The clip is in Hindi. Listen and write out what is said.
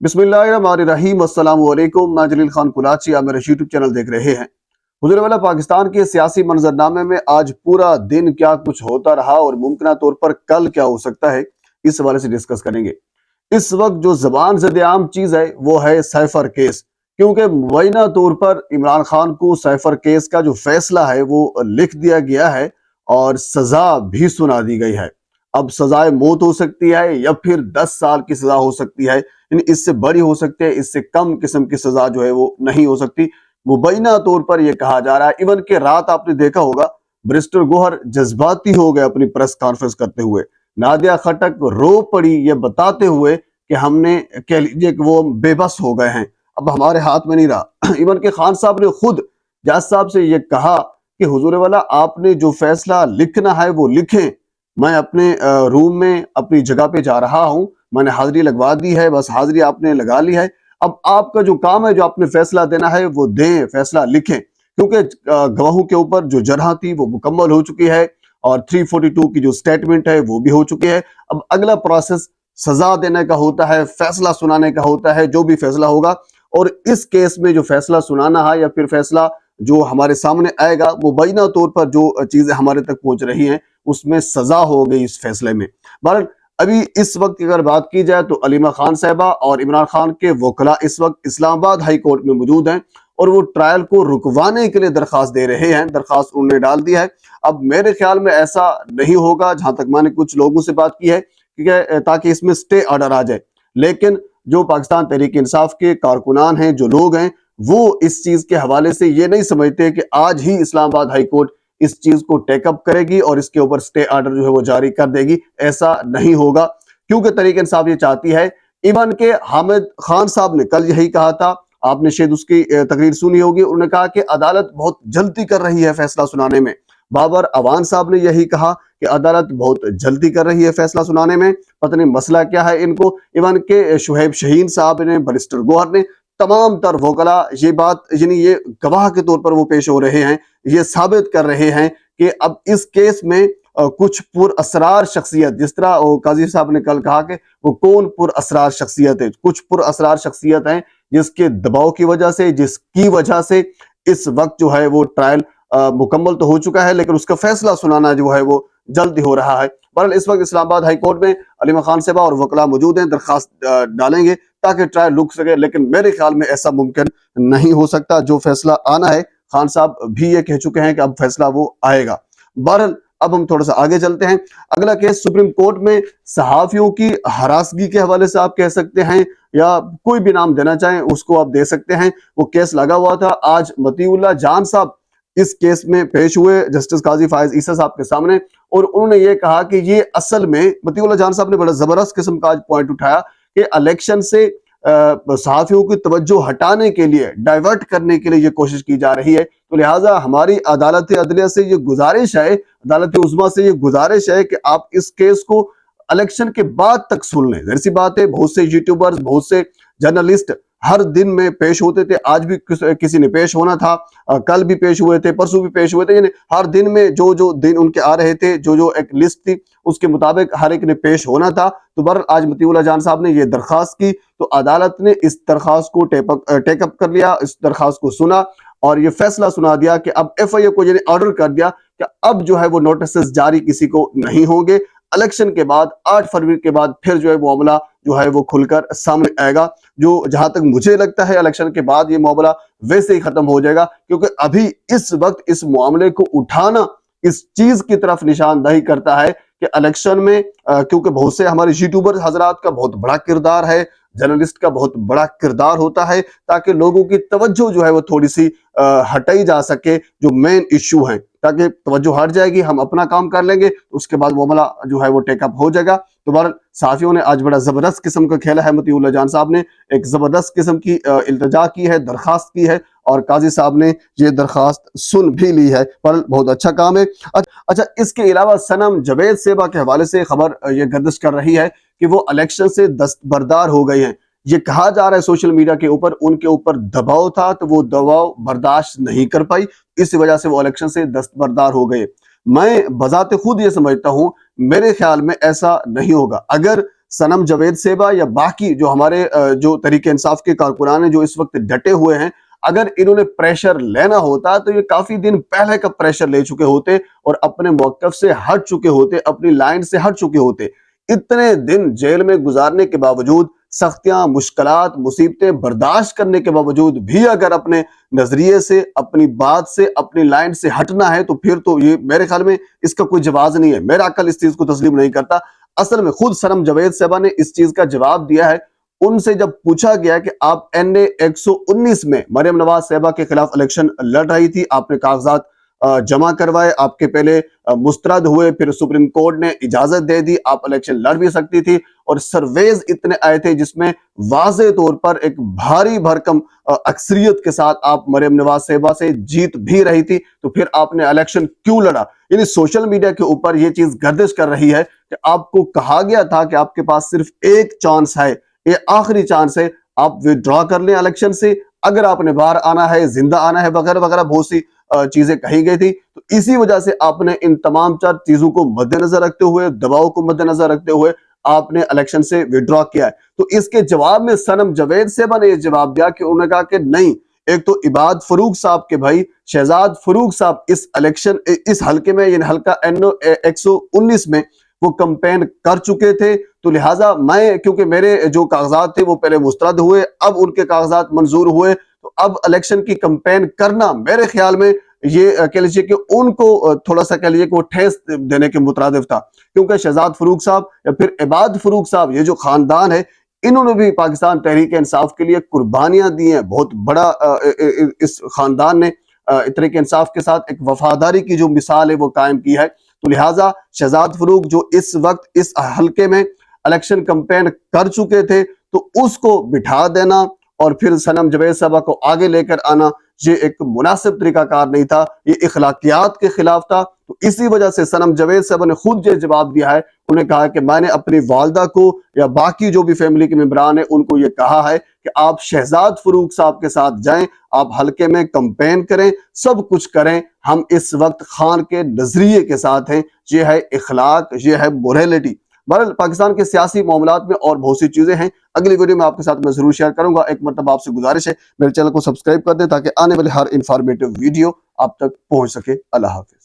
बिस्मिल्लाहिर्रहमानिर्रहीम। अस्सलाम वालेकुम। मैं जलील खान कुलाची, आप मेरे यूट्यूब चैनल देख रहे हैं। हुजूर वाला पाकिस्तान के सियासी मंजरनामे में आज पूरा दिन क्या कुछ होता रहा और मुमकिन तौर पर कल क्या हो सकता है, इस हवाले से डिस्कस करेंगे। इस वक्त जो जबान ज़द-ए-आम चीज़ है वो है साइफर केस, क्योंकि मुबैना तौर पर इमरान खान को साइफर केस का जो फैसला है वो लिख दिया गया है और सजा भी सुना दी गई है। अब सजाए मौत हो सकती है या फिर 10 साल की सजा हो सकती है, यानी इससे बड़ी हो सकती है, इससे कम किस्म की सजा जो है वो नहीं हो सकती। मुबैना तौर पर यह कहा जा रहा है। इवन के रात आपने देखा होगा बैरिस्टर गौहर जज्बाती हो गए अपनी प्रेस कॉन्फ्रेंस करते हुए। नादिया खटक रो पड़ी ये बताते हुए कि हमने, कह लीजिए कि वो बेबस हो गए हैं, अब हमारे हाथ में नहीं रहा। इवन के खान साहब ने खुद जज साहब से ये कहा कि हुजूर वाला आपने जो फैसला लिखना है वो लिखें, मैं अपने रूम में अपनी जगह पे जा रहा हूं, मैंने हाजिरी लगवा दी है, बस हाजिरी आपने लगा ली है, अब आपका जो काम है, जो आपने फैसला देना है वो दें, फैसला लिखें, क्योंकि गवाहों के ऊपर जो जरह थी वो मुकम्मल हो चुकी है और 342 की जो स्टेटमेंट है वो भी हो चुकी है। अब अगला प्रोसेस सजा देने का होता है, फैसला सुनाने का होता है, जो भी फैसला होगा। और इस केस में जो फैसला सुनाना है या फिर फैसला जो हमारे सामने आएगा, मुबैना तौर पर जो चीजें हमारे तक पहुंच रही हैं उसमें सजा हो गई इस फैसले में। बहरहाल अभी इस वक्त की अगर बात की जाए तो अलीमा खान साहबा और इमरान खान के वकला इस वक्त इस्लामाबाद हाई कोर्ट में मौजूद हैं और वो ट्रायल को रुकवाने के लिए दरखास्त दे रहे हैं। दरखास्त उन्होंने डाल दी है। अब मेरे ख्याल में ऐसा नहीं होगा, जहां तक मैंने कुछ लोगों से बात की है, कि ताकि इसमें स्टे ऑर्डर आ जाए। लेकिन जो पाकिस्तान तहरीक इंसाफ के कारकुनान हैं, जो लोग हैं, वो इस चीज के हवाले से ये नहीं समझते कि आज ही इस्लामाबाद हाई कोर्ट इस चीज को टेकअप करेगी और इसके ऊपर स्टे ऑर्डर जो है वो जारी कर देगी। ऐसा नहीं होगा, क्योंकि तहरीक इंसाफ ये चाहती है। इवन के हामिद खान साहब ने कल यही कहा था, आपने शायद उसकी तकरीर सुनी होगी, उन्होंने कहा कि अदालत बहुत जल्दी कर रही है फैसला सुनाने में। बाबर अवान साहब ने यही कहा कि अदालत बहुत जल्दी कर रही है फैसला सुनाने में, पता नहीं मसला क्या है इनको। इवन के शुहैब शहीन साहब ने, बैरिस्टर गौहर ने, तमाम तर वकला ये बात, यानी ये गवाह के तौर पर वो पेश हो रहे हैं, ये साबित कर रहे हैं कि अब इस केस में कुछ पुरअसरार शख्सियत, जिस तरह काजी साहब ने कल कहा कि वो कौन पुरअसरार शख्सियत है, कुछ पुरअसरार शख्सियत हैं जिसके दबाव की वजह से, जिसकी वजह से इस वक्त जो है वो ट्रायल मुकम्मल तो हो चुका है, लेकिन उसका फैसला सुनाना जो है वो जल्दी हो रहा है। बहरहाल इस वक्त इस्लामाबाद हाई कोर्ट में अलीमा खान साहबा और वकला मौजूद हैं, दरखास्त डालेंगे ताकि ट्रायल रुक सके, लेकिन मेरे ख्याल में ऐसा मुमकिन नहीं हो सकता। जो फैसला आना है, खान साहब भी ये कह चुके हैं कि अब फैसला वो आएगा। बहरहाल अब हम थोड़ा सा आगे चलते हैं। अगला केस सुप्रीम कोर्ट में सहाफियों की हरासगी के हवाले से आप कह सकते हैं, या कोई भी नाम देना चाहें उसको आप दे सकते हैं। वो केस लगा हुआ था। आज मतीउल्लाह जान साहब इस केस में पेश हुए जस्टिस काजी फायज ईसा साहब के सामने, और उन्होंने ये कहा कि ये असल में, मतीउल्लाह जान साहब ने बड़ा जबरदस्त किस्म का आज पॉइंट उठाया कि इलेक्शन से सहाफियों की तवज्जो हटाने के लिए, डाइवर्ट करने के लिए ये कोशिश की जा रही है। तो लिहाजा हमारी अदालत अदलिया से ये गुजारिश है, अदालत उज़्मा से ये गुजारिश है कि आप इस केस को इलेक्शन के बाद तक सुन लें। जाहिर सी बात है, बहुत से यूट्यूबर्स, बहुत से जर्नलिस्ट हर दिन में पेश होते थे। आज भी किसी ने पेश होना था, कल भी पेश हुए थे, परसों भी पेश हुए थे, यानी हर दिन में जो जो दिन उनके आ रहे थे, जो जो एक लिस्ट थी उसके मुताबिक हर एक ने पेश होना था। तो बर आज मतीउल्लाह जान साहब ने ये दरखास्त की, तो अदालत ने इस दरखास्त को टेकअप कर लिया, इस दरखास्त को सुना और ये फैसला सुना दिया कि अब FIA को यानी ऑर्डर कर दिया कि अब जो है वो नोटिस जारी किसी को नहीं होंगे। इलेक्शन के बाद 8 फरवरी के बाद फिर जो है वो मामला जो है वो खुलकर सामने आएगा। जो जहां तक मुझे लगता है इलेक्शन के बाद ये मामला वैसे ही खत्म हो जाएगा, क्योंकि अभी इस वक्त इस मामले को उठाना इस चीज की तरफ निशानदही करता है कि इलेक्शन में क्योंकि बहुत से हमारे यूट्यूबर हजरात का बहुत बड़ा किरदार है, जर्नलिस्ट का बहुत बड़ा किरदार होता है, ताकि लोगों की तवज्जो जो है वो थोड़ी सी हटाई जा सके, जो मेन इश्यू है, ताकि तवज्जो हट जाएगी, हम अपना काम कर लेंगे, उसके बाद मामला जो है वो टेकअप हो जाएगा। तो बहरहाल साफियों ने आज बड़ा जबरदस्त किस्म का खेला है। मतीउल्लाह जान साहब ने एक जबरदस्त किस्म की इल्तिजा की है, दरखास्त की है, और काजी साहब ने ये दरखास्त सुन भी ली है। पर बहुत अच्छा काम है। अच्छा, इसके अलावा सनम जवेद सेबा के हवाले से खबर ये गर्दिश कर रही है कि वो इलेक्शन से दस्तबरदार हो गई हैं। ये कहा जा रहा है सोशल मीडिया के ऊपर उनके ऊपर दबाव था, तो वो दबाव बर्दाश्त नहीं कर पाई, इस वजह से वो इलेक्शन से दस्तबरदार हो गए। मैं बजाते खुद ये समझता हूं, मेरे ख्याल में ऐसा नहीं होगा। अगर सनम जावेद सेबा या बाकी जो हमारे जो तरीके इंसाफ के कारकुनान हैं जो इस वक्त डटे हुए हैं, अगर इन्होंने प्रेशर लेना होता तो ये काफी दिन पहले का प्रेशर ले चुके होते और अपने मौकफ से हट चुके होते, अपनी लाइन से हट चुके होते। इतने दिन जेल में गुजारने के बावजूद, सख्तियां, मुश्किलात, मुसीबतें बर्दाश्त करने के बावजूद भी अगर अपने नजरिए से, अपनी बात से, अपनी लाइन से हटना है, तो फिर तो ये मेरे ख्याल में इसका कोई जवाब नहीं है। मेरा अकल इस चीज को तस्लीम नहीं करता। असल में खुद सनम जावेद साहबा ने इस चीज का जवाब दिया है। उनसे जब पूछा गया कि आप NA 119 में मरियम नवाज साहबा के खिलाफ इलेक्शन लड़ रही थी, आपने कागजात जमा करवाए, आपके पहले मुस्तरद हुए, फिर सुप्रीम कोर्ट ने इजाजत दे दी, आप इलेक्शन लड़ भी सकती थी, और सर्वेज इतने आए थे जिसमें वाज़े तौर पर एक भारी भरकम अक्सरियत के साथ आप मरियम नवाज साहबा से जीत भी रही थी, तो फिर आपने इलेक्शन क्यों लड़ा? यानी सोशल मीडिया के ऊपर यह चीज गर्दिश कर रही है कि आपको कहा गया था कि आपके पास सिर्फ एक चांस है, ये आखिरी चांस है, आप विड्रॉ कर लें इलेक्शन से, अगर आपने बाहर आना है, जिंदा आना है, वगैरह वगैरह बहुत सी चीजें कही गई थी। तो इसी वजह से आपने इन तमाम चार चीजों को मद्देनजर रखते हुए, दबाव को मद्देनजर रखते हुए आपने इलेक्शन से विड्रॉ किया है। तो इसके जवाब में सनम जावेद साहबा ने यह जवाब दिया कि उन्होंने कहा कि नहीं, एक तो इबाद फरूक साहब के भाई शहजाद फरूक साहब इस हल्के में, यानी हल्का NO 119 में वो कंपेन कर चुके थे, तो लिहाजा मैं, क्योंकि मेरे जो कागजात थे वो पहले मुस्तरद हुए, अब उनके कागजात मंजूर हुए, तो अब इलेक्शन की कंपेन करना मेरे ख्याल में ये कह लीजिए कि उनको थोड़ा सा कह लीजिए कि वो ठेस देने के मुतरादिफ था। क्योंकि शहजाद फरूक साहब या फिर इबाद फरूक साहब, ये जो खानदान है, इन्होंने भी पाकिस्तान तहरीक इंसाफ के लिए कुर्बानियां दी हैं। बहुत बड़ा इस खानदान ने तहरीक इंसाफ के साथ एक वफादारी की जो मिसाल है वो कायम की है। तो लिहाजा शहजाद फरूक जो इस वक्त इस हल्के में इलेक्शन कंपेन कर चुके थे, तो उसको बिठा देना और फिर सनम जावेद साहबा को आगे लेकर आना, ये एक मुनासिब तरीकाकार नहीं था, ये इखलाकियात के खिलाफ था। तो इसी वजह से सनम जावेद साहबा ने खुद ये जवाब दिया है। उन्हें कहा कि मैंने अपनी वालदा को या बाकी जो भी फैमिली के मेंबरान है उनको ये कहा है कि आप शहजाद फरूक साहब के साथ जाएं, आप हल्के में कंपेन करें, सब कुछ करें, हम इस वक्त खान के नजरिए के साथ हैं। ये है इखलाक, ये है मोरालिटी। बहरहाल पाकिस्तान के सियासी मामलात में और बहुत सी चीजें हैं, अगली वीडियो में आपके साथ मैं जरूर शेयर करूंगा। एक मरतबा आपसे गुजारिश है मेरे चैनल को सब्सक्राइब कर दें ताकि आने वाले हर इंफॉर्मेटिव वीडियो आप तक पहुंच सके। अल्लाह हाफिज।